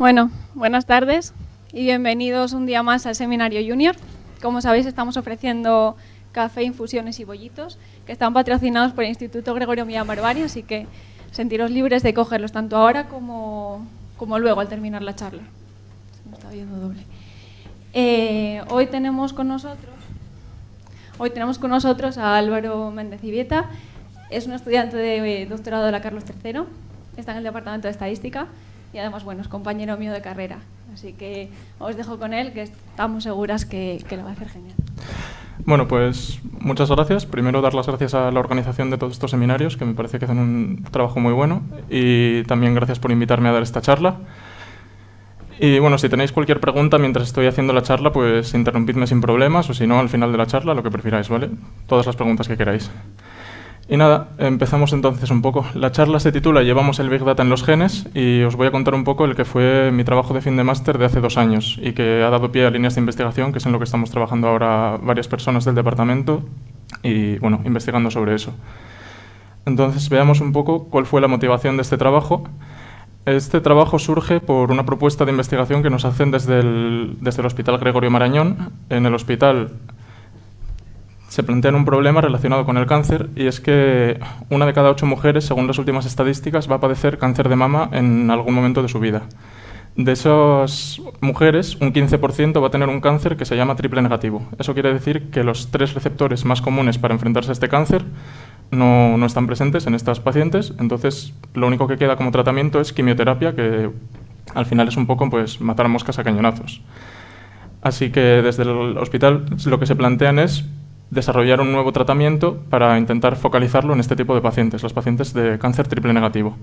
Bueno, buenas tardes y bienvenidos un día más al Seminario Junior. Como sabéis, estamos ofreciendo café, infusiones y bollitos que están patrocinados por el Instituto Gregorio Millán Barbari, así que sentiros libres de cogerlos tanto ahora como luego al terminar la charla. Se me está viendo doble. Hoy tenemos con nosotros a Álvaro Méndez Ibieta. Es un estudiante de doctorado de la Carlos III, está en el Departamento de Estadística y además, bueno, es compañero mío de carrera. Así que os dejo con él, que estamos seguras que lo va a hacer genial. Bueno, pues muchas gracias. Primero, dar las gracias a la organización de todos estos seminarios, que me parece que hacen un trabajo muy bueno. Y también gracias por invitarme a dar esta charla. Y bueno, si tenéis cualquier pregunta mientras estoy haciendo la charla, pues interrumpidme sin problemas, o si no, al final de la charla, lo que prefiráis, ¿vale? Todas las preguntas que queráis. Y nada, empezamos entonces un poco. La charla se titula Llevamos el Big Data en los genes y os voy a contar un poco el que fue mi trabajo de fin de máster de hace 2 años y que ha dado pie a líneas de investigación, que es en lo que estamos trabajando ahora varias personas del departamento y, bueno, investigando sobre eso. Entonces, veamos un poco cuál fue la motivación de este trabajo. Este trabajo surge por una propuesta de investigación que nos hacen desde el Hospital Gregorio Marañón. En el hospital se plantean un problema relacionado con el cáncer y es que 1 de cada 8 mujeres, según las últimas estadísticas, va a padecer cáncer de mama en algún momento de su vida. De esas mujeres, un 15% va a tener un cáncer que se llama triple negativo. Eso quiere decir que los 3 receptores más comunes para enfrentarse a este cáncer no están presentes en estas pacientes, entonces lo único que queda como tratamiento es quimioterapia, que al final es un poco pues, matar moscas a cañonazos. Así que desde el hospital lo que se plantean es desarrollar un nuevo tratamiento para intentar focalizarlo en este tipo de pacientes, los pacientes de cáncer triple negativo.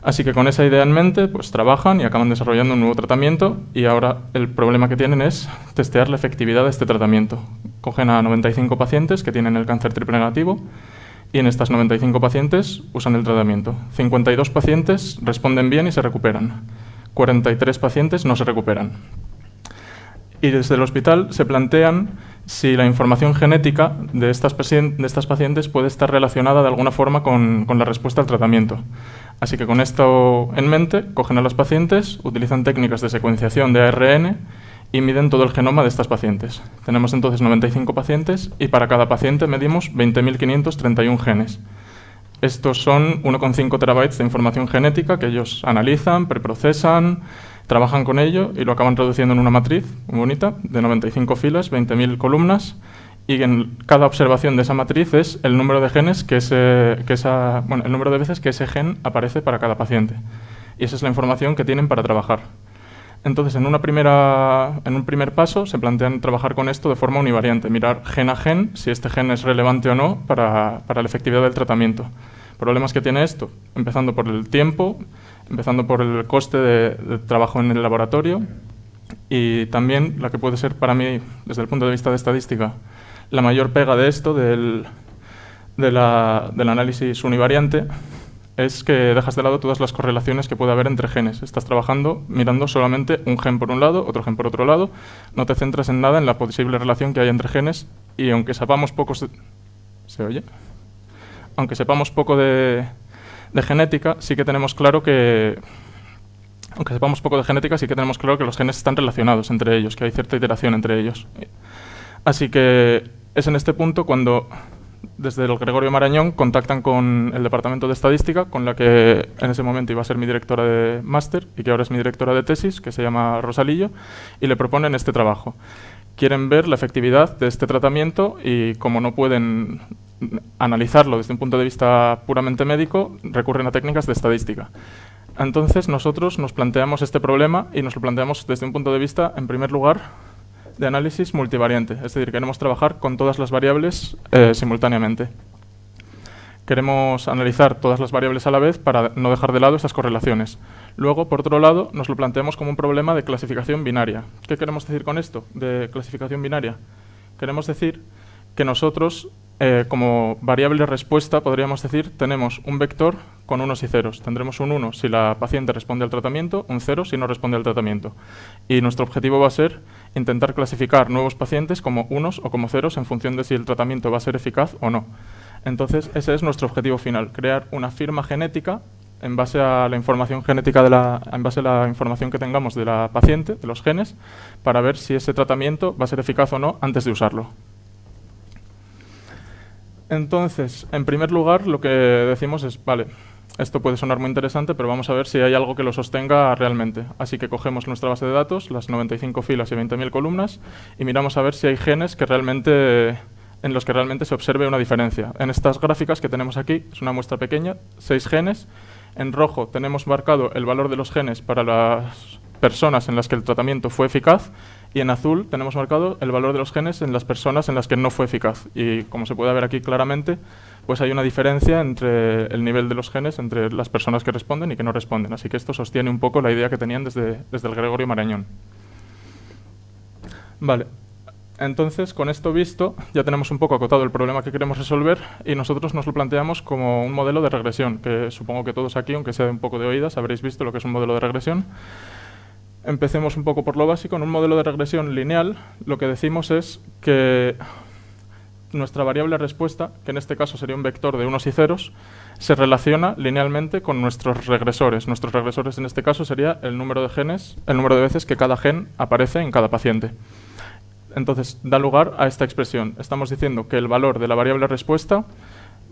Así que con esa idea en mente, pues trabajan y acaban desarrollando un nuevo tratamiento y ahora el problema que tienen es testear la efectividad de este tratamiento. Cogen a 95 pacientes que tienen el cáncer triple negativo y en estas 95 pacientes usan el tratamiento. 52 pacientes responden bien y se recuperan. 43 pacientes no se recuperan. Y desde el hospital se plantean si la información genética de estas pacientes puede estar relacionada de alguna forma con la respuesta al tratamiento. Así que con esto en mente, cogen a las pacientes, utilizan técnicas de secuenciación de ARN y miden todo el genoma de estas pacientes. Tenemos entonces 95 pacientes y para cada paciente medimos 20.531 genes. Estos son 1,5 terabytes de información genética que ellos analizan, preprocesan, trabajan con ello y lo acaban reduciendo en una matriz muy bonita de 95 filas, 20.000 columnas y en cada observación de esa matriz es el número de genes el número de veces que ese gen aparece para cada paciente. Y esa es la información que tienen para trabajar. Entonces, en un primer paso se plantean trabajar con esto de forma univariante, mirar gen a gen si este gen es relevante o no para la efectividad del tratamiento. Problemas que tiene esto, empezando por el tiempo, empezando por el coste de trabajo en el laboratorio y también la que puede ser para mí, desde el punto de vista de estadística, la mayor pega de esto, del análisis univariante, es que dejas de lado todas las correlaciones que puede haber entre genes. Estás trabajando mirando solamente un gen por un lado, otro gen por otro lado, no te centras en nada en la posible relación que hay entre genes y aunque sepamos poco... ¿Se oye? Aunque sepamos poco de genética, sí que tenemos claro que... Aunque sepamos poco de genética, sí que tenemos claro que los genes están relacionados entre ellos, que hay cierta iteración entre ellos. Así que es en este punto cuando desde el Gregorio Marañón contactan con el Departamento de Estadística, con la que en ese momento iba a ser mi directora de máster y que ahora es mi directora de tesis, que se llama Rosalillo, y le proponen este trabajo. Quieren ver la efectividad de este tratamiento y como no pueden analizarlo desde un punto de vista puramente médico, recurren a técnicas de estadística. Entonces nosotros nos planteamos este problema y nos lo planteamos desde un punto de vista, en primer lugar, de análisis multivariante, es decir, queremos trabajar con todas las variables simultáneamente. Queremos analizar todas las variables a la vez para no dejar de lado esas correlaciones. Luego, por otro lado, nos lo planteamos como un problema de clasificación binaria. ¿Qué queremos decir con esto, de clasificación binaria? Queremos decir que nosotros, como variable respuesta, podríamos decir, tenemos un vector con unos y ceros. Tendremos un 1 si la paciente responde al tratamiento, un 0 si no responde al tratamiento. Y nuestro objetivo va a ser intentar clasificar nuevos pacientes como unos o como ceros en función de si el tratamiento va a ser eficaz o no. Entonces, ese es nuestro objetivo final, crear una firma genética en base a la información genética en base a la información que tengamos de la paciente, de los genes, para ver si ese tratamiento va a ser eficaz o no antes de usarlo. Entonces, en primer lugar, lo que decimos es, vale, esto puede sonar muy interesante, pero vamos a ver si hay algo que lo sostenga realmente. Así que cogemos nuestra base de datos, las 95 filas y 20.000 columnas, y miramos a ver si hay genes que en los que realmente se observe una diferencia. En estas gráficas que tenemos aquí, es una muestra pequeña, 6 genes. En rojo tenemos marcado el valor de los genes para las personas en las que el tratamiento fue eficaz, y en azul tenemos marcado el valor de los genes en las personas en las que no fue eficaz. Y como se puede ver aquí claramente, pues hay una diferencia entre el nivel de los genes entre las personas que responden y que no responden. Así que esto sostiene un poco la idea que tenían desde el Gregorio Marañón. Vale. Entonces, con esto visto, ya tenemos un poco acotado el problema que queremos resolver y nosotros nos lo planteamos como un modelo de regresión, que supongo que todos aquí, aunque sea un poco de oídas, habréis visto lo que es un modelo de regresión. Empecemos un poco por lo básico. En un modelo de regresión lineal, lo que decimos es que nuestra variable respuesta, que en este caso sería un vector de unos y ceros, se relaciona linealmente con nuestros regresores. Nuestros regresores en este caso sería el número de genes, el número de veces que cada gen aparece en cada paciente. Entonces, da lugar a esta expresión. Estamos diciendo que el valor de la variable respuesta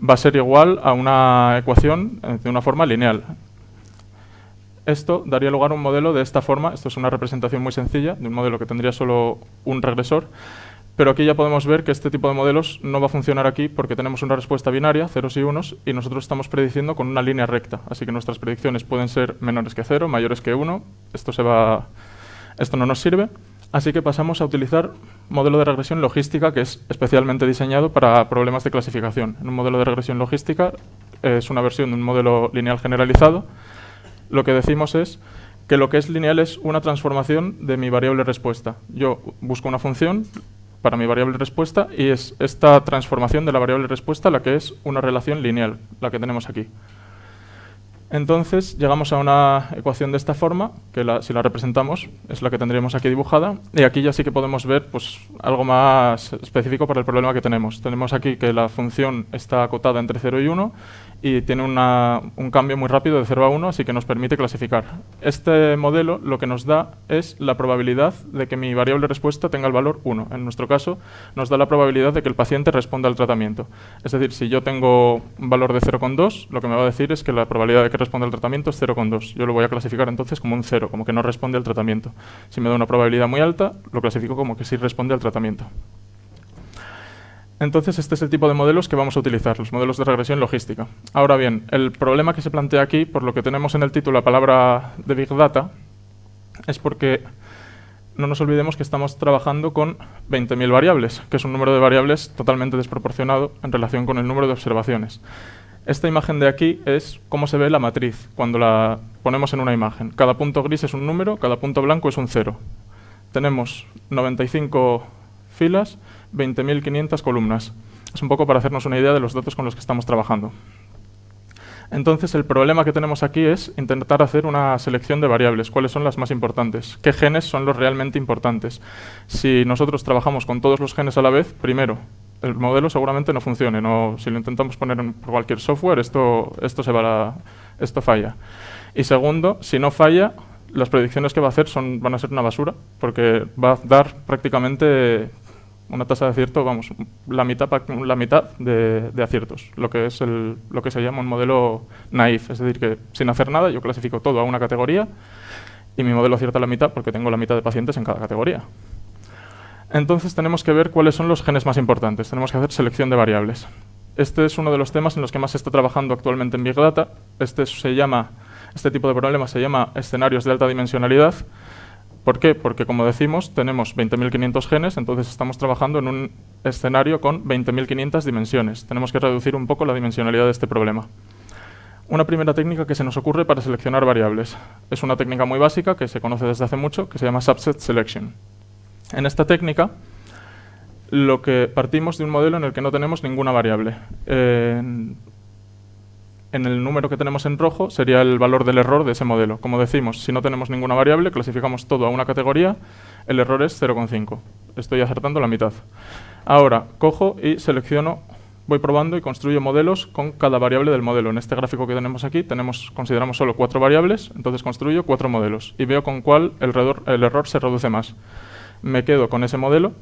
va a ser igual a una ecuación de una forma lineal. Esto daría lugar a un modelo de esta forma. Esto es una representación muy sencilla de un modelo que tendría solo un regresor. Pero aquí ya podemos ver que este tipo de modelos no va a funcionar aquí porque tenemos una respuesta binaria, ceros y unos, y nosotros estamos prediciendo con una línea recta. Así que nuestras predicciones pueden ser menores que 0, mayores que 1. Esto no nos sirve. Así que pasamos a utilizar modelo de regresión logística, que es especialmente diseñado para problemas de clasificación. En un modelo de regresión logística es una versión de un modelo lineal generalizado. Lo que decimos es que lo que es lineal es una transformación de mi variable respuesta. Yo busco una función para mi variable respuesta y es esta transformación de la variable respuesta la que es una relación lineal, la que tenemos aquí. Entonces llegamos a una ecuación de esta forma, que si la representamos es la que tendríamos aquí dibujada, y aquí ya sí que podemos ver pues, algo más específico para el problema que tenemos. Tenemos aquí que la función está acotada entre 0 y 1 y tiene un cambio muy rápido de 0 a 1, así que nos permite clasificar. Este modelo lo que nos da es la probabilidad de que mi variable respuesta tenga el valor 1. En nuestro caso, nos da la probabilidad de que el paciente responda al tratamiento. Es decir, si yo tengo un valor de 0,2, lo que me va a decir es que la probabilidad de que responda al tratamiento es 0,2. Yo lo voy a clasificar entonces como un 0, como que no responde al tratamiento. Si me da una probabilidad muy alta, lo clasifico como que sí responde al tratamiento. Entonces, este es el tipo de modelos que vamos a utilizar, los modelos de regresión logística. Ahora bien, el problema que se plantea aquí, por lo que tenemos en el título la palabra de Big Data, es porque no nos olvidemos que estamos trabajando con 20.000 variables, que es un número de variables totalmente desproporcionado en relación con el número de observaciones. Esta imagen de aquí es cómo se ve la matriz cuando la ponemos en una imagen. Cada punto gris es un número, cada punto blanco es un 0. Tenemos 95 filas, 20.500 columnas. Es un poco para hacernos una idea de los datos con los que estamos trabajando. Entonces, el problema que tenemos aquí es intentar hacer una selección de variables. ¿Cuáles son las más importantes? ¿Qué genes son los realmente importantes? Si nosotros trabajamos con todos los genes a la vez, primero, el modelo seguramente no funcione. Si lo intentamos poner en cualquier software, esto falla. Y segundo, si no falla, las predicciones que va a hacer van a ser una basura, porque va a dar prácticamente una tasa de acierto, vamos, la mitad de aciertos, lo que se llama un modelo naif, es decir, que sin hacer nada yo clasifico todo a una categoría y mi modelo acierta la mitad porque tengo la mitad de pacientes en cada categoría. Entonces tenemos que ver cuáles son los genes más importantes, tenemos que hacer selección de variables. Este es uno de los temas en los que más se está trabajando actualmente en Big Data. Este tipo de problema se llama escenarios de alta dimensionalidad. ¿Por qué? Porque, como decimos, tenemos 20.500 genes, entonces estamos trabajando en un escenario con 20.500 dimensiones. Tenemos que reducir un poco la dimensionalidad de este problema. Una primera técnica que se nos ocurre para seleccionar variables. Es una técnica muy básica que se conoce desde hace mucho, que se llama subset selection. En esta técnica, lo que partimos de un modelo en el que no tenemos ninguna variable. En el número que tenemos en rojo sería el valor del error de ese modelo. Como decimos, si no tenemos ninguna variable, clasificamos todo a una categoría, el error es 0,5. Estoy acertando la mitad. Ahora, cojo y selecciono voy probando y construyo modelos con cada variable del modelo. En este gráfico que tenemos aquí consideramos solo 4 variables, entonces construyo 4 modelos y veo con cuál el error se reduce más. Me quedo con ese modelo,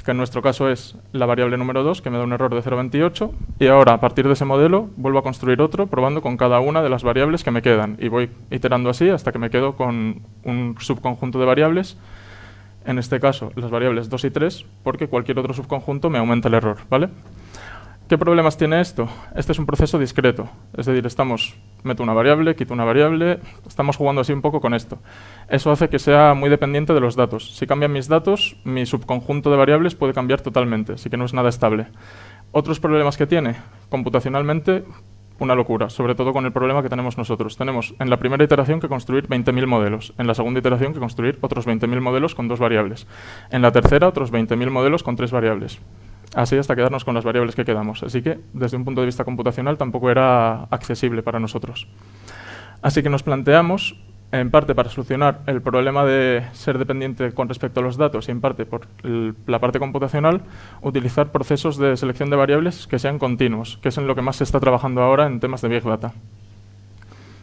que en nuestro caso es la variable número 2, que me da un error de 0,28, y ahora a partir de ese modelo vuelvo a construir otro probando con cada una de las variables que me quedan y voy iterando así hasta que me quedo con un subconjunto de variables, en este caso las variables 2 y 3, porque cualquier otro subconjunto me aumenta el error, ¿vale? ¿Qué problemas tiene esto? Este es un proceso discreto, es decir, meto una variable, quito una variable, estamos jugando así un poco con esto. Eso hace que sea muy dependiente de los datos. Si cambian mis datos, mi subconjunto de variables puede cambiar totalmente, así que no es nada estable. Otros problemas que tiene, computacionalmente, una locura, sobre todo con el problema que tenemos nosotros. Tenemos en la primera iteración que construir 20.000 modelos, en la segunda iteración que construir otros 20.000 modelos con 2 variables, en la tercera otros 20.000 modelos con 3 variables. Así hasta quedarnos con las variables que quedamos. Así que, desde un punto de vista computacional, tampoco era accesible para nosotros. Así que nos planteamos, en parte para solucionar el problema de ser dependiente con respecto a los datos y en parte por la parte computacional, utilizar procesos de selección de variables que sean continuos, que es en lo que más se está trabajando ahora en temas de Big Data.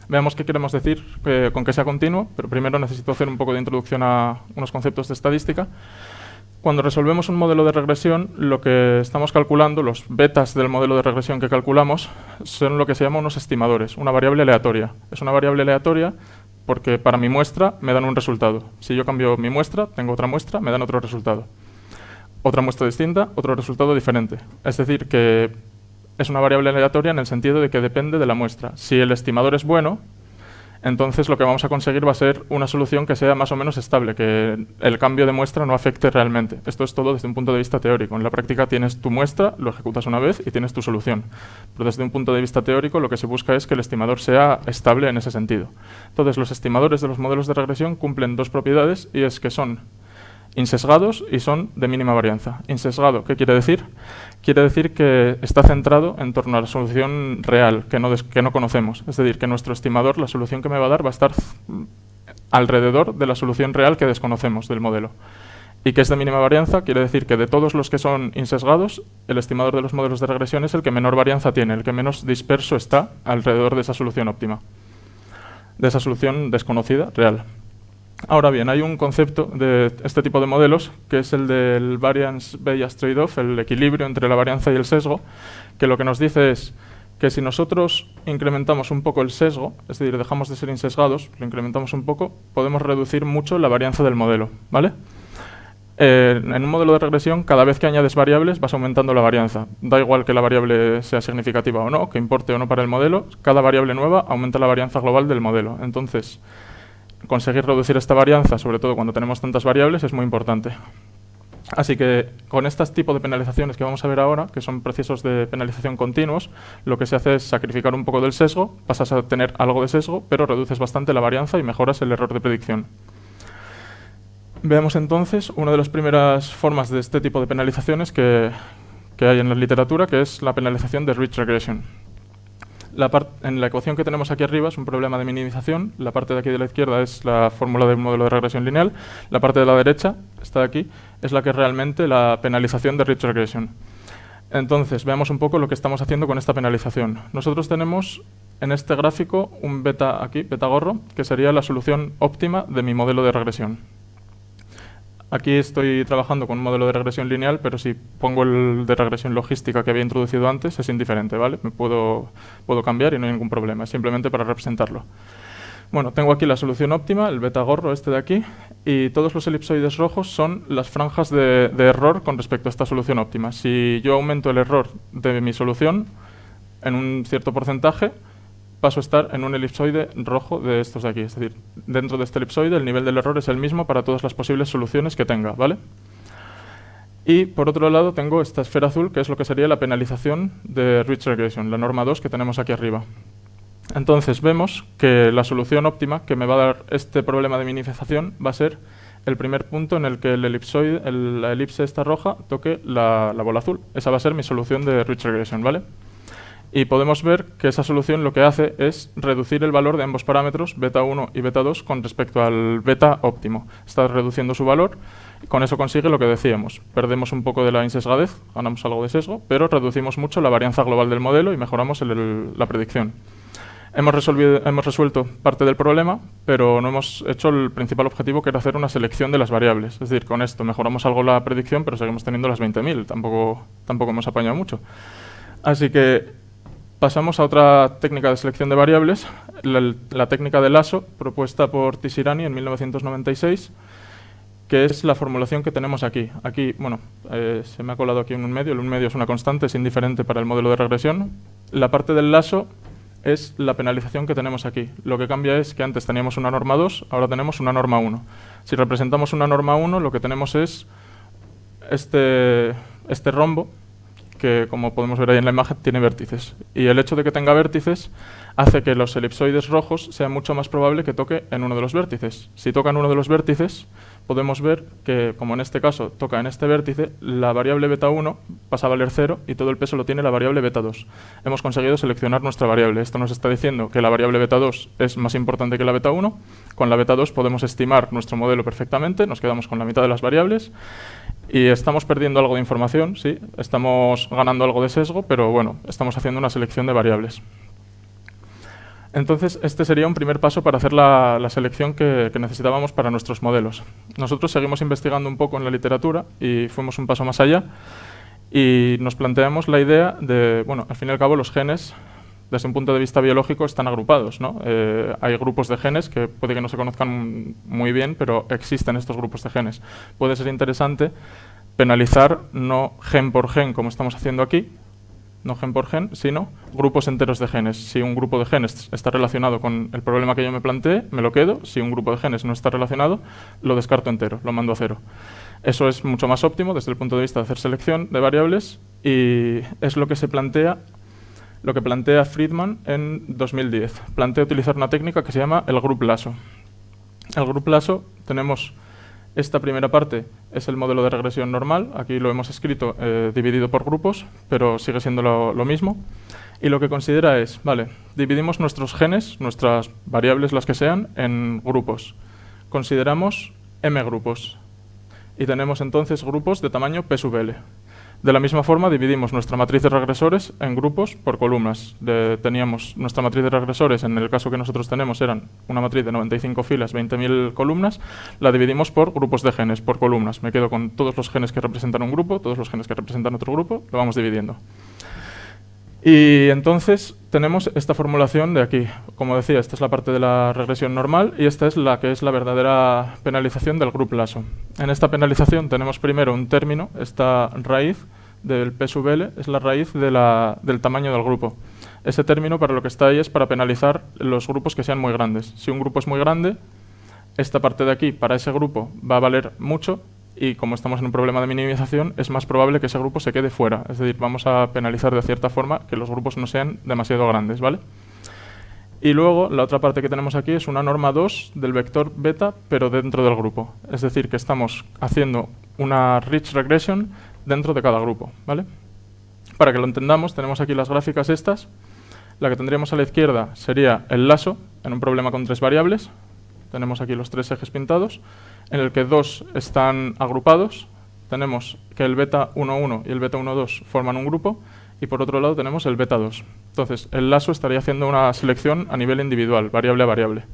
Veamos qué queremos decir con que sea continuo, pero primero necesito hacer un poco de introducción a unos conceptos de estadística. Cuando resolvemos un modelo de regresión, lo que estamos calculando, los betas del modelo de regresión que calculamos, son lo que se llama unos estimadores, una variable aleatoria. Es una variable aleatoria porque para mi muestra me dan un resultado. Si yo cambio mi muestra, tengo otra muestra, me dan otro resultado. Otra muestra distinta, otro resultado diferente. Es decir, que es una variable aleatoria en el sentido de que depende de la muestra. Si el estimador es bueno, entonces lo que vamos a conseguir va a ser una solución que sea más o menos estable, que el cambio de muestra no afecte realmente. Esto es todo desde un punto de vista teórico. En la práctica tienes tu muestra, lo ejecutas una vez y tienes tu solución. Pero desde un punto de vista teórico lo que se busca es que el estimador sea estable en ese sentido. Entonces los estimadores de los modelos de regresión cumplen 2 propiedades y es que son insesgados y son de mínima varianza. Insesgado, ¿qué quiere decir? Quiere decir que está centrado en torno a la solución real, que no conocemos. Es decir, que nuestro estimador, la solución que me va a dar, va a estar alrededor de la solución real que desconocemos del modelo. Y que es de mínima varianza, quiere decir que de todos los que son insesgados, el estimador de los modelos de regresión es el que menor varianza tiene, el que menos disperso está alrededor de esa solución óptima, de esa solución desconocida real. Ahora bien, hay un concepto de este tipo de modelos, que es el del variance-bias trade-off, el equilibrio entre la varianza y el sesgo, que lo que nos dice es que si nosotros incrementamos un poco el sesgo, es decir, dejamos de ser insesgados, lo incrementamos un poco, podemos reducir mucho la varianza del modelo, ¿vale? En un modelo de regresión, cada vez que añades variables, vas aumentando la varianza. Da igual que la variable sea significativa o no, que importe o no para el modelo, cada variable nueva aumenta la varianza global del modelo. Entonces, conseguir reducir esta varianza, sobre todo cuando tenemos tantas variables, es muy importante. Así que con este tipo de penalizaciones que vamos a ver ahora, que son procesos de penalización continuos, lo que se hace es sacrificar un poco del sesgo, pasas a tener algo de sesgo, pero reduces bastante la varianza y mejoras el error de predicción. Veamos entonces una de las primeras formas de este tipo de penalizaciones que hay en la literatura, que es la penalización de Ridge Regression. En la ecuación que tenemos aquí arriba es un problema de minimización. La parte de aquí de la izquierda es la fórmula del modelo de regresión lineal. La parte de la derecha, esta de aquí, es la que es realmente la penalización de Ridge Regression. Entonces, veamos un poco lo que estamos haciendo con esta penalización. Nosotros tenemos en este gráfico un beta aquí, beta gorro, que sería la solución óptima de mi modelo de regresión. Aquí estoy trabajando con un modelo de regresión lineal, pero si pongo el de regresión logística que había introducido antes, es indiferente, ¿vale? Me puedo cambiar y no hay ningún problema, es simplemente para representarlo. Bueno, tengo aquí la solución óptima, el beta gorro este de aquí, y todos los elipsoides rojos son las franjas de error con respecto a esta solución óptima. Si yo aumento el error de mi solución en un cierto porcentaje, paso a estar en un elipsoide rojo de estos de aquí. Es decir, dentro de este elipsoide el nivel del error es el mismo para todas las posibles soluciones que tenga, ¿vale? Y por otro lado tengo esta esfera azul, que es lo que sería la penalización de Ridge Regression, la norma 2 que tenemos aquí arriba. Entonces vemos que la solución óptima que me va a dar este problema de minimización va a ser el primer punto en el que el elipsoide, la elipse esta roja toque la bola azul. Esa va a ser mi solución de Ridge Regression, ¿vale? Y podemos ver que esa solución lo que hace es reducir el valor de ambos parámetros, beta 1 y beta 2, con respecto al beta óptimo. Está reduciendo su valor y con eso consigue lo que decíamos. Perdemos un poco de la insesgadez, ganamos algo de sesgo, pero reducimos mucho la varianza global del modelo y mejoramos la predicción. Hemos resuelto parte del problema, pero no hemos hecho el principal objetivo, que era hacer una selección de las variables. Es decir, con esto mejoramos algo la predicción, pero seguimos teniendo las 20.000. Tampoco hemos apañado mucho. Así que pasamos a otra técnica de selección de variables, la técnica de lasso, propuesta por Tisirani en 1996, que es la formulación que tenemos aquí. Aquí, bueno, se me ha colado aquí un medio. El medio es una constante, es indiferente para el modelo de regresión. La parte del lasso es la penalización que tenemos aquí. Lo que cambia es que antes teníamos una norma 2, ahora tenemos una norma 1. Si representamos una norma 1, lo que tenemos es este rombo, que, como podemos ver ahí en la imagen, tiene vértices. Y el hecho de que tenga vértices hace que los elipsoides rojos sea mucho más probable que toque en uno de los vértices. Si toca en uno de los vértices, podemos ver que, como en este caso toca en este vértice, la variable beta 1 pasa a valer 0 y todo el peso lo tiene la variable beta 2. Hemos conseguido seleccionar nuestra variable. Esto nos está diciendo que la variable beta 2 es más importante que la beta 1. Con la beta 2 podemos estimar nuestro modelo perfectamente, nos quedamos con la mitad de las variables. Y estamos perdiendo algo de información, sí, estamos ganando algo de sesgo, pero bueno, estamos haciendo una selección de variables. Entonces, este sería un primer paso para hacer la selección que necesitábamos para nuestros modelos. Nosotros seguimos investigando un poco en la literatura y fuimos un paso más allá y nos planteamos la idea de, bueno, al fin y al cabo los genes, desde un punto de vista biológico, están agrupados, ¿no? Hay grupos de genes que puede que no se conozcan muy bien, pero existen estos grupos de genes. Puede ser interesante penalizar no gen por gen, como estamos haciendo aquí, no gen por gen, sino grupos enteros de genes. Si un grupo de genes está relacionado con el problema que yo me planteé, me lo quedo. Si un grupo de genes no está relacionado, lo descarto entero, lo mando a 0. Eso es mucho más óptimo desde el punto de vista de hacer selección de variables y es lo que plantea Friedman en 2010. Plantea utilizar una técnica que se llama el group lasso. El group lasso, tenemos esta primera parte, es el modelo de regresión normal. Aquí lo hemos escrito dividido por grupos, pero sigue siendo lo mismo. Y lo que considera es, vale, dividimos nuestros genes, nuestras variables, las que sean, en grupos. Consideramos m grupos. Y tenemos entonces grupos de tamaño P sub L. De la misma forma, dividimos nuestra matriz de regresores en grupos por columnas. Teníamos nuestra matriz de regresores, en el caso que nosotros tenemos, eran una matriz de 95 filas, 20.000 columnas. La dividimos por grupos de genes, por columnas. Me quedo con todos los genes que representan un grupo, todos los genes que representan otro grupo, lo vamos dividiendo. Y entonces tenemos esta formulación de aquí. Como decía, esta es la parte de la regresión normal y esta es la que es la verdadera penalización del group lasso. En esta penalización tenemos primero un término, esta raíz del P sub L es la raíz del tamaño del grupo. Ese término, para lo que está ahí, es para penalizar los grupos que sean muy grandes. Si un grupo es muy grande, esta parte de aquí para ese grupo va a valer mucho. Y como estamos en un problema de minimización, es más probable que ese grupo se quede fuera. Es decir, vamos a penalizar de cierta forma que los grupos no sean demasiado grandes, ¿vale? Y luego, la otra parte que tenemos aquí es una norma 2 del vector beta, pero dentro del grupo. Es decir, que estamos haciendo una rich regression dentro de cada grupo, ¿vale? Para que lo entendamos, tenemos aquí las gráficas estas. La que tendríamos a la izquierda sería el lasso, en un problema con 3 variables. Tenemos aquí los 3 ejes pintados, en el que 2 están agrupados. Tenemos que el beta 1.1 y el beta 1.2 forman un grupo, y por otro lado tenemos el beta 2. Entonces, el lasso estaría haciendo una selección a nivel individual, variable a variable.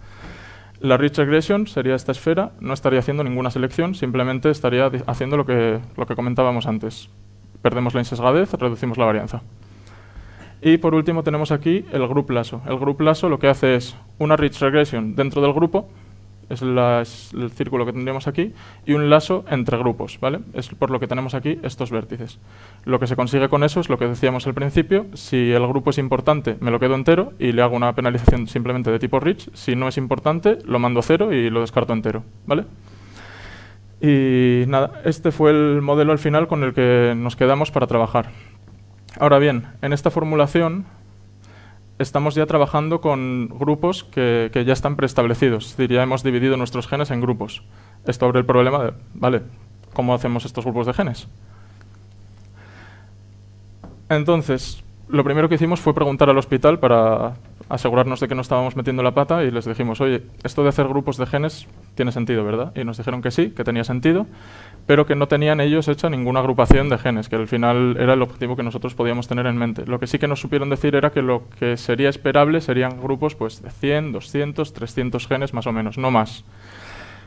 La rich regression sería esta esfera, no estaría haciendo ninguna selección, simplemente estaría haciendo lo que comentábamos antes. Perdemos la insesgadez, reducimos la varianza. Y por último tenemos aquí el group lasso. El group lasso lo que hace es una rich regression dentro del grupo, es el círculo que tendríamos aquí, y un lasso entre grupos, ¿vale? Es por lo que tenemos aquí estos vértices. Lo que se consigue con eso es lo que decíamos al principio: si el grupo es importante, me lo quedo entero y le hago una penalización simplemente de tipo rich. Si no es importante, lo mando a 0 y lo descarto entero, ¿vale? Y nada, este fue el modelo al final con el que nos quedamos para trabajar. Ahora bien, en esta formulación estamos ya trabajando con grupos que ya están preestablecidos. Es decir, ya hemos dividido nuestros genes en grupos. Esto abre el problema de, vale, ¿cómo hacemos estos grupos de genes? Entonces, lo primero que hicimos fue preguntar al hospital para asegurarnos de que no estábamos metiendo la pata y les dijimos, oye, esto de hacer grupos de genes tiene sentido, ¿verdad? Y nos dijeron que sí, que tenía sentido, pero que no tenían ellos hecha ninguna agrupación de genes, que al final era el objetivo que nosotros podíamos tener en mente. Lo que sí que nos supieron decir era que lo que sería esperable serían grupos pues, de 100, 200, 300 genes más o menos, no más.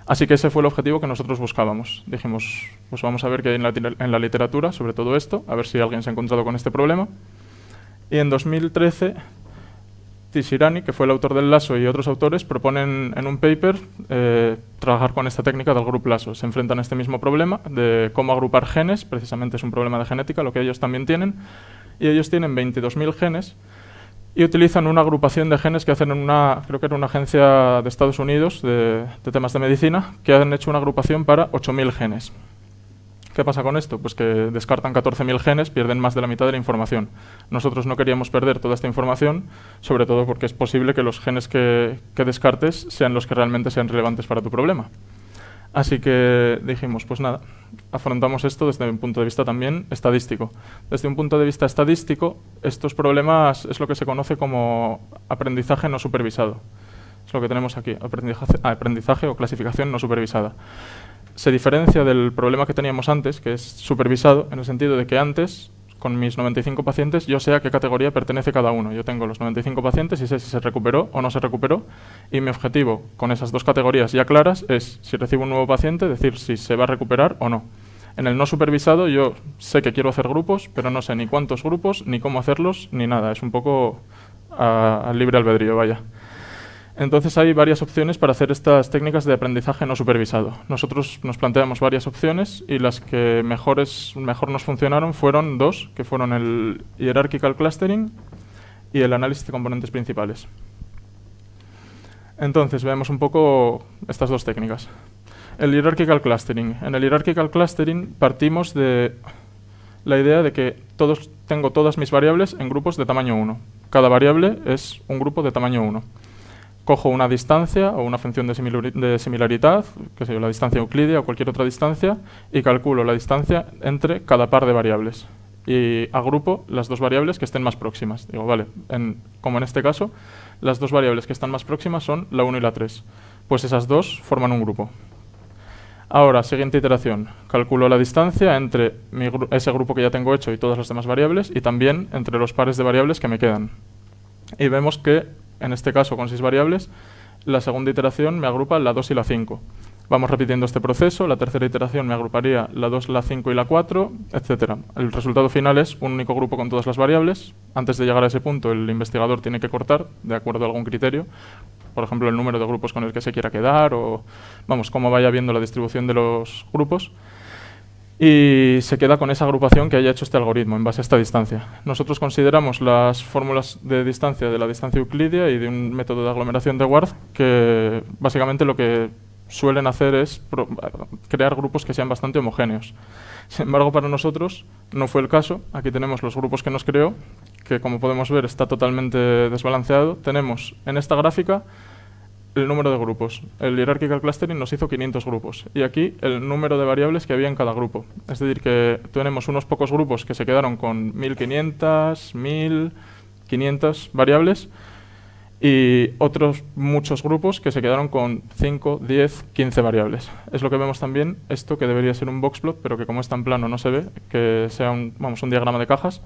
Así que ese fue el objetivo que nosotros buscábamos. Dijimos, pues vamos a ver qué hay en la literatura sobre todo esto, a ver si alguien se ha encontrado con este problema. Y en 2013... Tishirani, que fue el autor del lasso, y otros autores proponen en un paper trabajar con esta técnica del group lasso. Se enfrentan a este mismo problema de cómo agrupar genes, precisamente es un problema de genética, lo que ellos también tienen, y ellos tienen 22.000 genes y utilizan una agrupación de genes que hacen en una, creo que era una agencia de Estados Unidos de temas de medicina, que han hecho una agrupación para 8.000 genes. ¿Qué pasa con esto? Pues que descartan 14.000 genes, pierden más de la mitad de la información. Nosotros no queríamos perder toda esta información, sobre todo porque es posible que los genes que descartes sean los que realmente sean relevantes para tu problema. Así que dijimos, pues nada, afrontamos esto desde un punto de vista también estadístico. Desde un punto de vista estadístico, estos problemas es lo que se conoce como aprendizaje no supervisado. Es lo que tenemos aquí, aprendizaje o clasificación no supervisada. Se diferencia del problema que teníamos antes, que es supervisado, en el sentido de que antes, con mis 95 pacientes, yo sé a qué categoría pertenece cada uno. Yo tengo los 95 pacientes y sé si se recuperó o no se recuperó, y mi objetivo con esas dos categorías ya claras es, si recibo un nuevo paciente, decir si se va a recuperar o no. En el no supervisado yo sé que quiero hacer grupos, pero no sé ni cuántos grupos, ni cómo hacerlos, ni nada. Es un poco a libre albedrío, vaya. Entonces hay varias opciones para hacer estas técnicas de aprendizaje no supervisado. Nosotros nos planteamos varias opciones y las que mejor nos funcionaron fueron dos, que fueron el Hierarchical Clustering y el análisis de componentes principales. Entonces vemos un poco estas dos técnicas. El Hierarchical Clustering. En el Hierarchical Clustering partimos de la idea de que tengo todas mis variables en grupos de tamaño 1. Cada variable es un grupo de tamaño 1. Cojo una distancia o una función de similaridad, que sea la distancia euclídea o cualquier otra distancia, y calculo la distancia entre cada par de variables. Y agrupo las dos variables que estén más próximas. Digo, vale, como en este caso, las dos variables que están más próximas son la 1 y la 3. Pues esas dos forman un grupo. Ahora, siguiente iteración. Calculo la distancia entre ese grupo que ya tengo hecho y todas las demás variables, y también entre los pares de variables que me quedan. Y vemos que en este caso con 6 variables, la segunda iteración me agrupa la 2 y la 5. Vamos repitiendo este proceso, la tercera iteración me agruparía la 2, la 5 y la 4, etc. El resultado final es un único grupo con todas las variables. Antes de llegar a ese punto, el investigador tiene que cortar, de acuerdo a algún criterio, por ejemplo, el número de grupos con el que se quiera quedar, o vamos, cómo vaya viendo la distribución de los grupos. Y se queda con esa agrupación que haya hecho este algoritmo en base a esta distancia. Nosotros consideramos las fórmulas de distancia de la distancia euclídea y de un método de aglomeración de Ward que básicamente lo que suelen hacer es crear grupos que sean bastante homogéneos. Sin embargo, para nosotros no fue el caso. Aquí tenemos los grupos que nos creó, que como podemos ver está totalmente desbalanceado. Tenemos en esta gráfica el número de grupos. El Hierarchical Clustering nos hizo 500 grupos y aquí el número de variables que había en cada grupo. Es decir, que tenemos unos pocos grupos que se quedaron con 1500, 1500 variables y otros muchos grupos que se quedaron con 5, 10, 15 variables. Es lo que vemos también, esto que debería ser un boxplot, pero que como es tan plano no se ve, que sea un diagrama de cajas.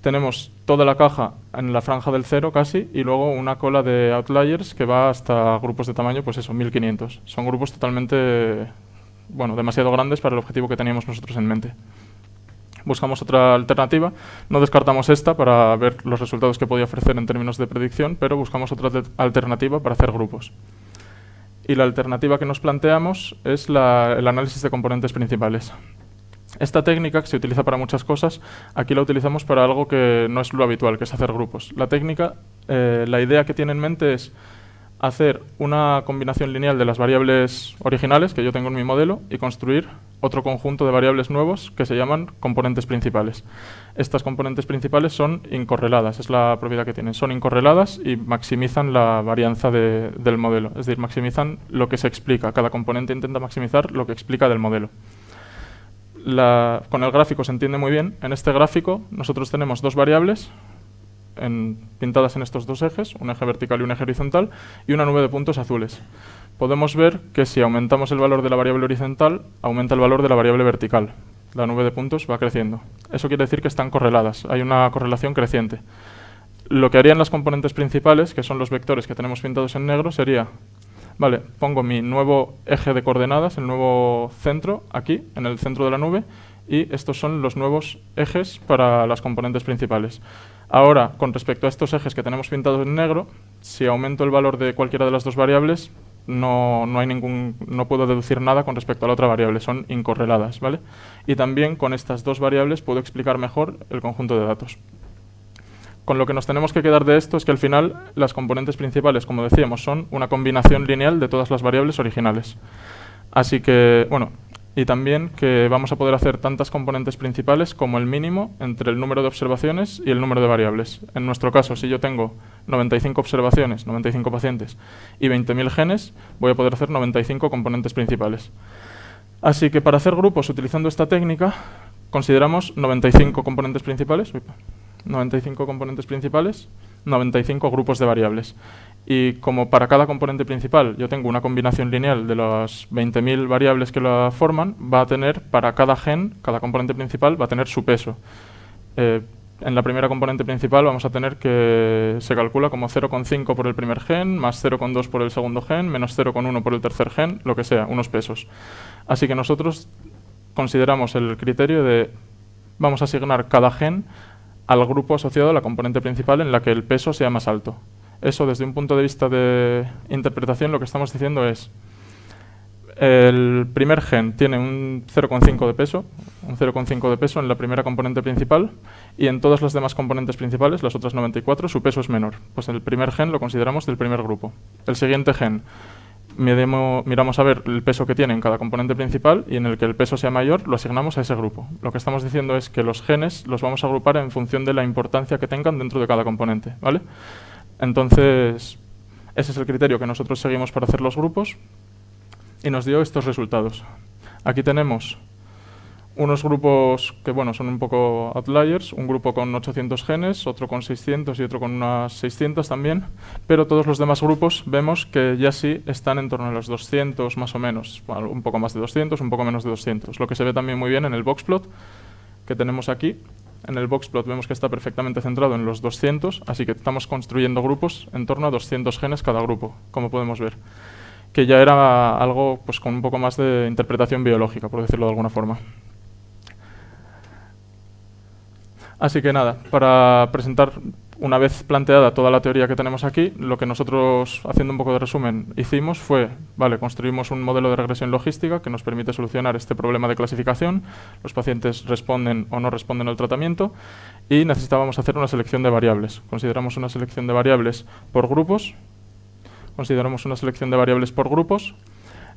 Tenemos toda la caja en la franja del 0 casi y luego una cola de outliers que va hasta grupos de tamaño, pues eso, 1500. Son grupos totalmente, demasiado grandes para el objetivo que teníamos nosotros en mente. Buscamos otra alternativa, no descartamos esta para ver los resultados que podía ofrecer en términos de predicción, pero buscamos otra alternativa para hacer grupos. Y la alternativa que nos planteamos es el análisis de componentes principales. Esta técnica, que se utiliza para muchas cosas, aquí la utilizamos para algo que no es lo habitual, que es hacer grupos. La técnica, la idea que tiene en mente es hacer una combinación lineal de las variables originales que yo tengo en mi modelo y construir otro conjunto de variables nuevos que se llaman componentes principales. Estas componentes principales son incorreladas, es la propiedad que tienen. Son incorreladas y maximizan la varianza del modelo, es decir, maximizan lo que se explica. Cada componente intenta maximizar lo que explica del modelo. con el gráfico se entiende muy bien. En este gráfico nosotros tenemos dos variables pintadas en estos dos ejes, un eje vertical y un eje horizontal, y una nube de puntos azules. Podemos ver que si aumentamos el valor de la variable horizontal, aumenta el valor de la variable vertical. La nube de puntos va creciendo. Eso quiere decir que están correladas, hay una correlación creciente. Lo que harían las componentes principales, que son los vectores que tenemos pintados en negro, sería, vale, pongo mi nuevo eje de coordenadas, el nuevo centro, aquí, en el centro de la nube, y estos son los nuevos ejes para las componentes principales. Ahora, con respecto a estos ejes que tenemos pintados en negro, si aumento el valor de cualquiera de las dos variables, no puedo deducir nada con respecto a la otra variable, son incorreladas, ¿vale? Y también con estas dos variables puedo explicar mejor el conjunto de datos. Con lo que nos tenemos que quedar de esto es que al final las componentes principales, como decíamos, son una combinación lineal de todas las variables originales. Así que, bueno, y también que vamos a poder hacer tantas componentes principales como el mínimo entre el número de observaciones y el número de variables. En nuestro caso, si yo tengo 95 observaciones, 95 pacientes y 20.000 genes, voy a poder hacer 95 componentes principales. Así que para hacer grupos utilizando esta técnica, consideramos 95 componentes principales, 95 grupos de variables. Y como para cada componente principal yo tengo una combinación lineal de las 20.000 variables que la forman, va a tener para cada gen, cada componente principal va a tener su peso. En la primera componente principal vamos a tener que se calcula como 0,5 por el primer gen, más 0,2 por el segundo gen, menos 0,1 por el tercer gen, lo que sea, unos pesos. Así que nosotros consideramos el criterio de vamos a asignar cada gen al grupo asociado a la componente principal en la que el peso sea más alto. Eso, desde un punto de vista de interpretación, lo que estamos diciendo es el primer gen tiene un 0,5 de peso, en la primera componente principal, y en todas las demás componentes principales, las otras 94, su peso es menor. Pues el primer gen lo consideramos del primer grupo. El siguiente gen, miramos a ver el peso que tiene en cada componente principal, y en el que el peso sea mayor, lo asignamos a ese grupo. Lo que estamos diciendo es que los genes los vamos a agrupar en función de la importancia que tengan dentro de cada componente, ¿vale? Entonces, ese es el criterio que nosotros seguimos para hacer los grupos y nos dio estos resultados. Aquí tenemos unos grupos que, bueno, son un poco outliers, un grupo con 800 genes, otro con 600 y otro con unas 600 también, pero todos los demás grupos vemos que ya sí están en torno a los 200 más o menos, bueno, un poco más de 200, un poco menos de 200, lo que se ve también muy bien en el boxplot que tenemos aquí. En el boxplot vemos que está perfectamente centrado en los 200, así que estamos construyendo grupos en torno a 200 genes cada grupo, como podemos ver. Que ya era algo pues, con un poco más de interpretación biológica, por decirlo de alguna forma. Así que nada, para presentar una vez planteada toda la teoría que tenemos aquí, lo que nosotros, haciendo un poco de resumen, hicimos fue, vale, construimos un modelo de regresión logística que nos permite solucionar este problema de clasificación, los pacientes responden o no responden al tratamiento, y necesitábamos hacer una selección de variables. Consideramos una selección de variables por grupos,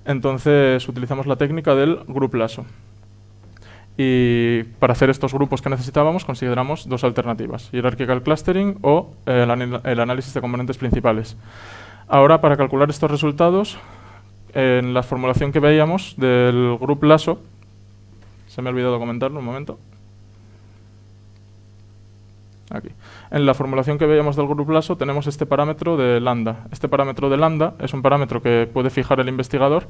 entonces utilizamos la técnica del group lasso. Y para hacer estos grupos que necesitábamos consideramos dos alternativas, hierarchical clustering o el análisis de componentes principales. Ahora, para calcular estos resultados, en la formulación que veíamos del group lasso, se me ha olvidado comentarlo un momento. Aquí. En la formulación que veíamos del group lasso tenemos este parámetro de lambda. Este parámetro de lambda es un parámetro que puede fijar el investigador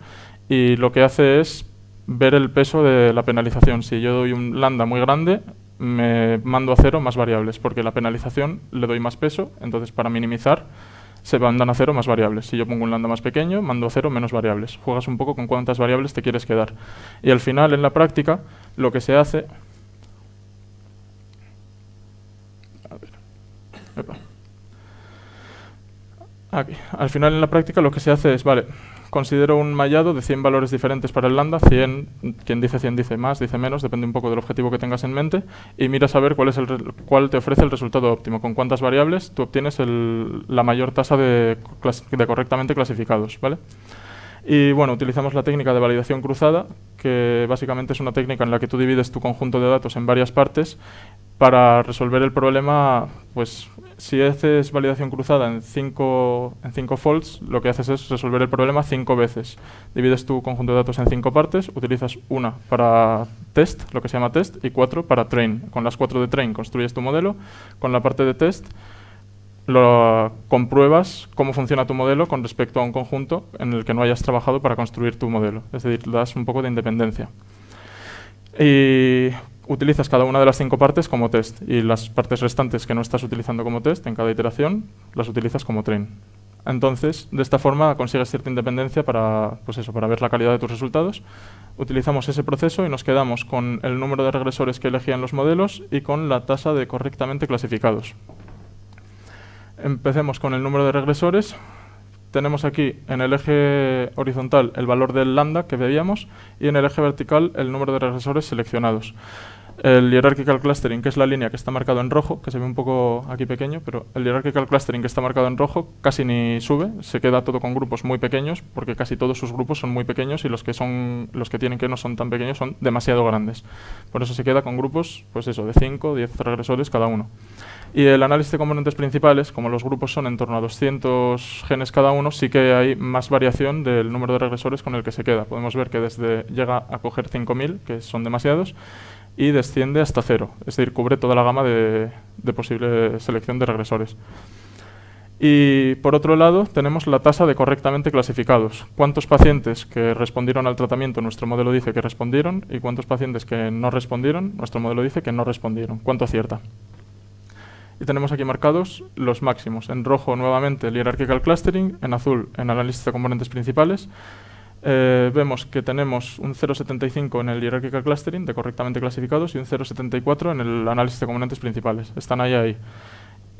y lo que hace es ver el peso de la penalización. Si yo doy un lambda muy grande, me mando a cero más variables, porque la penalización le doy más peso, entonces para minimizar se mandan a cero más variables. Si yo pongo un lambda más pequeño, mando a cero menos variables. Juegas un poco con cuántas variables te quieres quedar. Y al final, en la práctica, lo que se hace... Aquí. Al final, en la práctica, lo que se hace es, vale, considero un mallado de 100 valores diferentes para el lambda, 100, quien dice 100 dice más, dice menos, depende un poco del objetivo que tengas en mente, y miras a ver cuál te ofrece el resultado óptimo, con cuántas variables tú obtienes la mayor tasa de correctamente clasificados, ¿vale? Y bueno, utilizamos la técnica de validación cruzada, que básicamente es una técnica en la que tú divides tu conjunto de datos en varias partes para resolver el problema Pues si haces validación cruzada en 5 folds, lo que haces es resolver el problema 5 veces. Divides tu conjunto de datos en 5 partes, utilizas una para test, lo que se llama test, y 4 para train. Con las 4 de train construyes tu modelo, con la parte de test lo compruebas cómo funciona tu modelo con respecto a un conjunto en el que no hayas trabajado para construir tu modelo. Es decir, le das un poco de independencia. Y utilizas cada una de las 5 partes como test, y las partes restantes que no estás utilizando como test en cada iteración las utilizas como train. Entonces, de esta forma consigues cierta independencia para, pues eso, para ver la calidad de tus resultados. Utilizamos ese proceso y nos quedamos con el número de regresores que elegían los modelos y con la tasa de correctamente clasificados. Empecemos con el número de regresores. Tenemos aquí en el eje horizontal el valor del lambda que veíamos y en el eje vertical el número de regresores seleccionados. El hierarchical clustering, que es la línea que está marcado en rojo, que se ve un poco aquí pequeño, pero el hierarchical clustering que está marcado en rojo casi ni sube, se queda todo con grupos muy pequeños, porque casi todos sus grupos son muy pequeños y los que tienen que no son tan pequeños son demasiado grandes. Por eso se queda con grupos, pues eso, de 5 o 10 regresores cada uno. Y el análisis de componentes principales, como los grupos son en torno a 200 genes cada uno, sí que hay más variación del número de regresores con el que se queda. Podemos ver que llega a coger 5000, que son demasiados, y desciende hasta 0, es decir, cubre toda la gama de posible selección de regresores. Y por otro lado tenemos la tasa de correctamente clasificados. ¿Cuántos pacientes que respondieron al tratamiento nuestro modelo dice que respondieron y cuántos pacientes que no respondieron nuestro modelo dice que no respondieron? ¿Cuánto acierta? Y tenemos aquí marcados los máximos. En rojo nuevamente el hierarchical clustering, en azul en análisis de componentes principales. Vemos que tenemos un 0,75 en el hierarchical clustering de correctamente clasificados y un 0,74 en el análisis de componentes principales. Están ahí.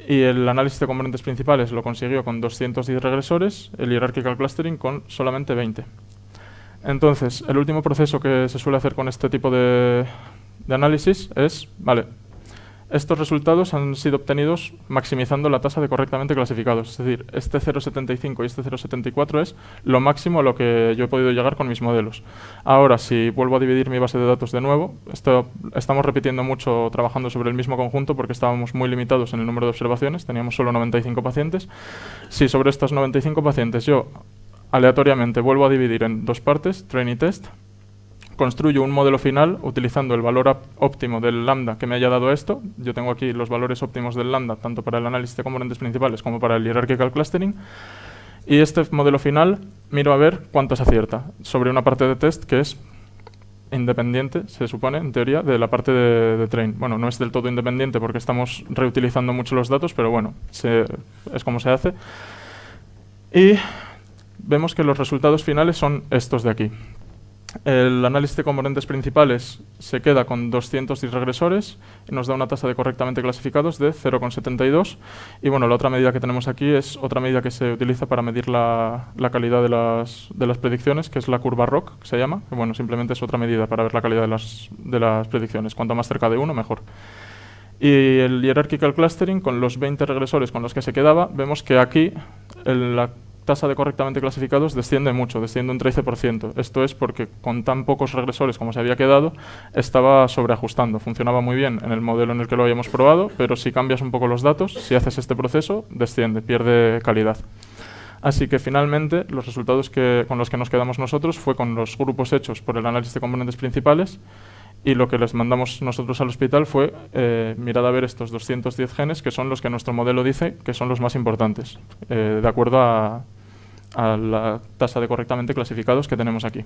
Y el análisis de componentes principales lo consiguió con 210 regresores, el hierarchical clustering con solamente 20. Entonces, el último proceso que se suele hacer con este tipo de análisis es, vale, estos resultados han sido obtenidos maximizando la tasa de correctamente clasificados. Es decir, este 0,75 y este 0,74 es lo máximo a lo que yo he podido llegar con mis modelos. Ahora, si vuelvo a dividir mi base de datos de nuevo, estamos repitiendo mucho trabajando sobre el mismo conjunto porque estábamos muy limitados en el número de observaciones, teníamos solo 95 pacientes. Si sobre estos 95 pacientes yo aleatoriamente vuelvo a dividir en 2 partes, train y test, construyo un modelo final utilizando el valor óptimo del lambda que me haya dado esto. Yo tengo aquí los valores óptimos del lambda, tanto para el análisis de componentes principales como para el hierarchical clustering. Y este modelo final miro a ver cuánto se acierta sobre una parte de test que es independiente, se supone, en teoría, de la parte de train. Bueno, no es del todo independiente porque estamos reutilizando mucho los datos, pero bueno, es como se hace. Y vemos que los resultados finales son estos de aquí. El análisis de componentes principales se queda con 210 regresores y nos da una tasa de correctamente clasificados de 0,72. Y bueno, la otra medida que tenemos aquí es otra medida que se utiliza para medir la calidad de las predicciones, que es la curva ROC, que se llama. Que bueno, simplemente es otra medida para ver la calidad de las predicciones. Cuanto más cerca de 1, mejor. Y el hierarchical clustering, con los 20 regresores con los que se quedaba, vemos que aquí la tasa de correctamente clasificados desciende mucho, desciende un 13%. Esto es porque con tan pocos regresores como se había quedado, estaba sobreajustando. Funcionaba muy bien en el modelo en el que lo habíamos probado, pero si cambias un poco los datos, si haces este proceso, desciende, pierde calidad. Así que finalmente los resultados con los que nos quedamos nosotros fue con los grupos hechos por el análisis de componentes principales, y lo que les mandamos nosotros al hospital fue mirad a ver estos 210 genes que son los que nuestro modelo dice que son los más importantes, de acuerdo a la tasa de correctamente clasificados que tenemos aquí.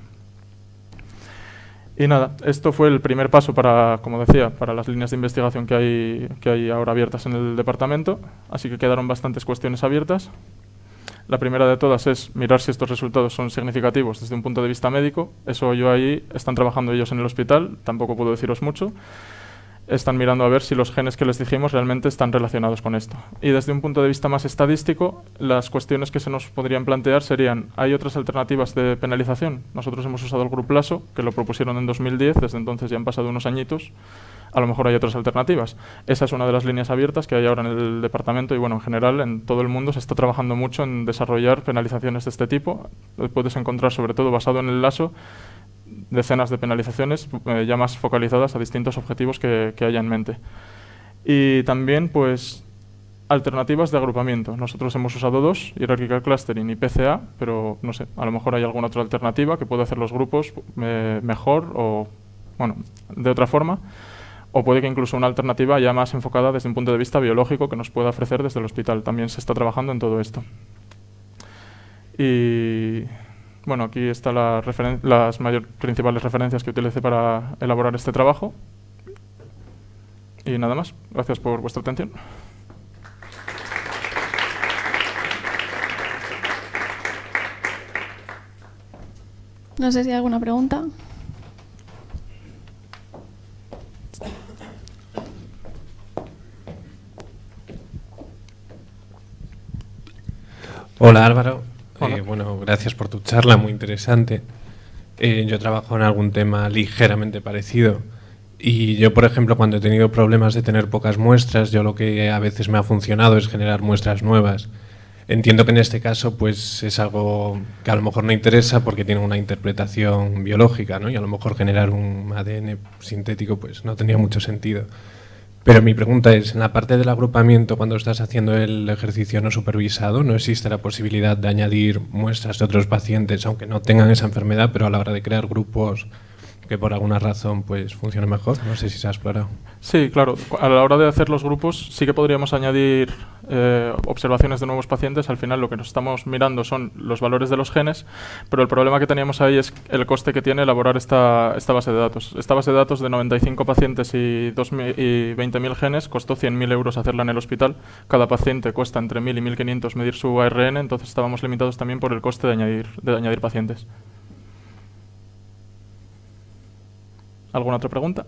Y nada, esto fue el primer paso para, como decía, para las líneas de investigación que hay ahora abiertas en el departamento, así que quedaron bastantes cuestiones abiertas. La primera de todas es mirar si estos resultados son significativos desde un punto de vista médico. Eso están trabajando ellos en el hospital, tampoco puedo deciros mucho. Están mirando a ver si los genes que les dijimos realmente están relacionados con esto. Y desde un punto de vista más estadístico, las cuestiones que se nos podrían plantear serían, ¿hay otras alternativas de penalización? Nosotros hemos usado el Group Lasso, que lo propusieron en 2010, desde entonces ya han pasado unos añitos. A lo mejor hay otras alternativas. Esa es una de las líneas abiertas que hay ahora en el departamento y bueno, en general en todo el mundo se está trabajando mucho en desarrollar penalizaciones de este tipo. Puedes encontrar, sobre todo basado en el Lasso, decenas de penalizaciones ya más focalizadas a distintos objetivos que haya en mente. Y también, pues, alternativas de agrupamiento. Nosotros hemos usado dos, Hierarchical Clustering y PCA, pero no sé, a lo mejor hay alguna otra alternativa que pueda hacer los grupos mejor o, bueno, de otra forma, o puede que incluso una alternativa ya más enfocada desde un punto de vista biológico que nos pueda ofrecer desde el hospital. También se está trabajando en todo esto. Y bueno, aquí están las principales referencias que utilicé para elaborar este trabajo. Y nada más. Gracias por vuestra atención. No sé si hay alguna pregunta. Hola Álvaro, Hola. bueno, gracias por tu charla, muy interesante. Yo trabajo en algún tema ligeramente parecido y yo, por ejemplo, cuando he tenido problemas de tener pocas muestras, yo lo que a veces me ha funcionado es generar muestras nuevas. Entiendo que en este caso pues es algo que a lo mejor no interesa porque tiene una interpretación biológica, ¿no? Y a lo mejor generar un ADN sintético pues no tenía mucho sentido. Pero mi pregunta es, en la parte del agrupamiento, cuando estás haciendo el ejercicio no supervisado, ¿no existe la posibilidad de añadir muestras de otros pacientes, aunque no tengan esa enfermedad, pero a la hora de crear grupos que por alguna razón pues funcionen mejor? No sé si se ha explorado. Sí, claro. A la hora de hacer los grupos sí que podríamos añadir observaciones de nuevos pacientes. Al final lo que nos estamos mirando son los valores de los genes, pero el problema que teníamos ahí es el coste que tiene elaborar esta base de datos. Esta base de datos de 95 pacientes y 20.000 genes costó 100.000 euros hacerla en el hospital. Cada paciente cuesta entre 1.000 y 1.500 medir su ARN, entonces estábamos limitados también por el coste de añadir pacientes. ¿Alguna otra pregunta?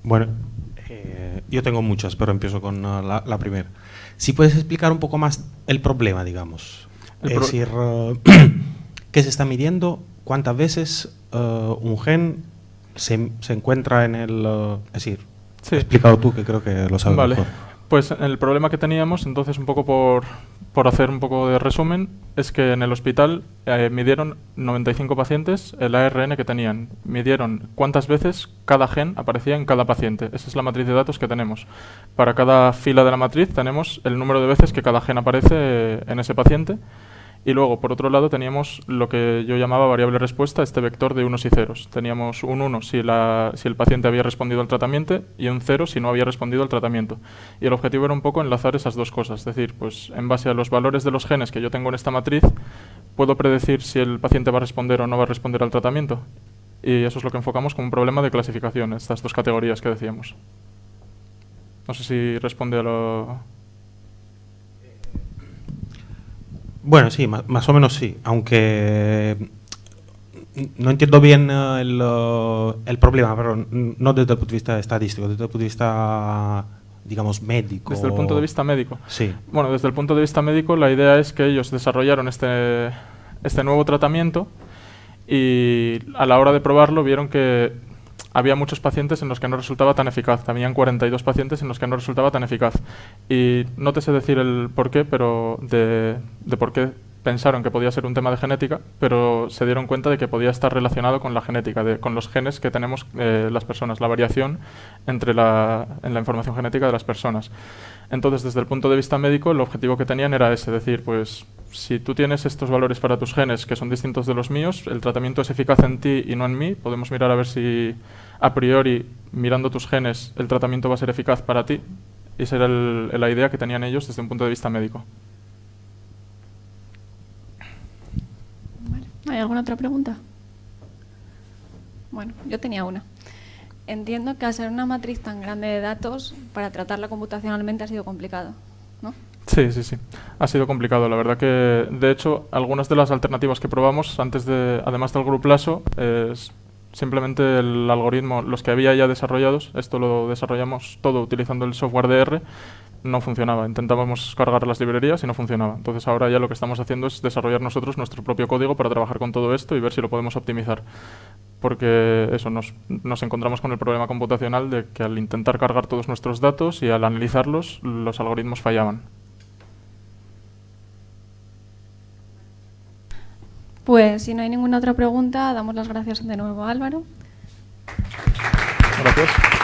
Bueno, yo tengo muchas, pero empiezo con la primera. Si puedes explicar un poco más el problema, digamos. Es decir, ¿qué se está midiendo? ¿Cuántas veces un gen se encuentra en el...? Es decir, Sí. explícalo tú, que creo que lo sabes Vale. mejor. Pues el problema que teníamos, entonces un poco por hacer un poco de resumen, es que en el hospital midieron 95 pacientes el ARN que tenían. Midieron cuántas veces cada gen aparecía en cada paciente. Esa es la matriz de datos que tenemos. Para cada fila de la matriz tenemos el número de veces que cada gen aparece en ese paciente. Y luego, por otro lado, teníamos lo que yo llamaba variable respuesta, este vector de unos y ceros. Teníamos un 1 si el paciente había respondido al tratamiento y un 0 si no había respondido al tratamiento. Y el objetivo era un poco enlazar esas dos cosas. Es decir, pues en base a los valores de los genes que yo tengo en esta matriz, puedo predecir si el paciente va a responder o no va a responder al tratamiento. Y eso es lo que enfocamos como un problema de clasificación, estas dos categorías que decíamos. No sé si responde a lo... Bueno, sí, más o menos sí, aunque no entiendo bien el problema, pero no desde el punto de vista estadístico, desde el punto de vista, digamos, médico. Desde el punto de vista médico. Sí. Bueno, desde el punto de vista médico, la idea es que ellos desarrollaron este nuevo tratamiento y a la hora de probarlo vieron que había muchos pacientes en los que no resultaba tan eficaz. Habían 42 pacientes en los que no resultaba tan eficaz. Y no te sé decir el por qué, pero de por qué pensaron que podía ser un tema de genética, pero se dieron cuenta de que podía estar relacionado con la genética, con los genes que tenemos las personas, la variación en la información genética de las personas. Entonces, desde el punto de vista médico, el objetivo que tenían era ese, decir, pues si tú tienes estos valores para tus genes que son distintos de los míos, el tratamiento es eficaz en ti y no en mí, podemos mirar a ver si a priori, mirando tus genes, el tratamiento va a ser eficaz para ti. Esa era la idea que tenían ellos desde un punto de vista médico. Vale. ¿Hay alguna otra pregunta? Bueno, yo tenía una. Entiendo que al ser una matriz tan grande de datos, para tratarla computacionalmente ha sido complicado, ¿no? Sí, sí, sí. Ha sido complicado. La verdad que, de hecho, algunas de las alternativas que probamos, además del GRUPLASO, es simplemente el algoritmo, los que había ya desarrollados, esto lo desarrollamos todo utilizando el software de R, no funcionaba. Intentábamos cargar las librerías y no funcionaba. Entonces ahora ya lo que estamos haciendo es desarrollar nosotros nuestro propio código para trabajar con todo esto y ver si lo podemos optimizar. Porque eso, nos encontramos con el problema computacional de que al intentar cargar todos nuestros datos y al analizarlos, los algoritmos fallaban. Pues si no hay ninguna otra pregunta, damos las gracias de nuevo a Álvaro. Gracias.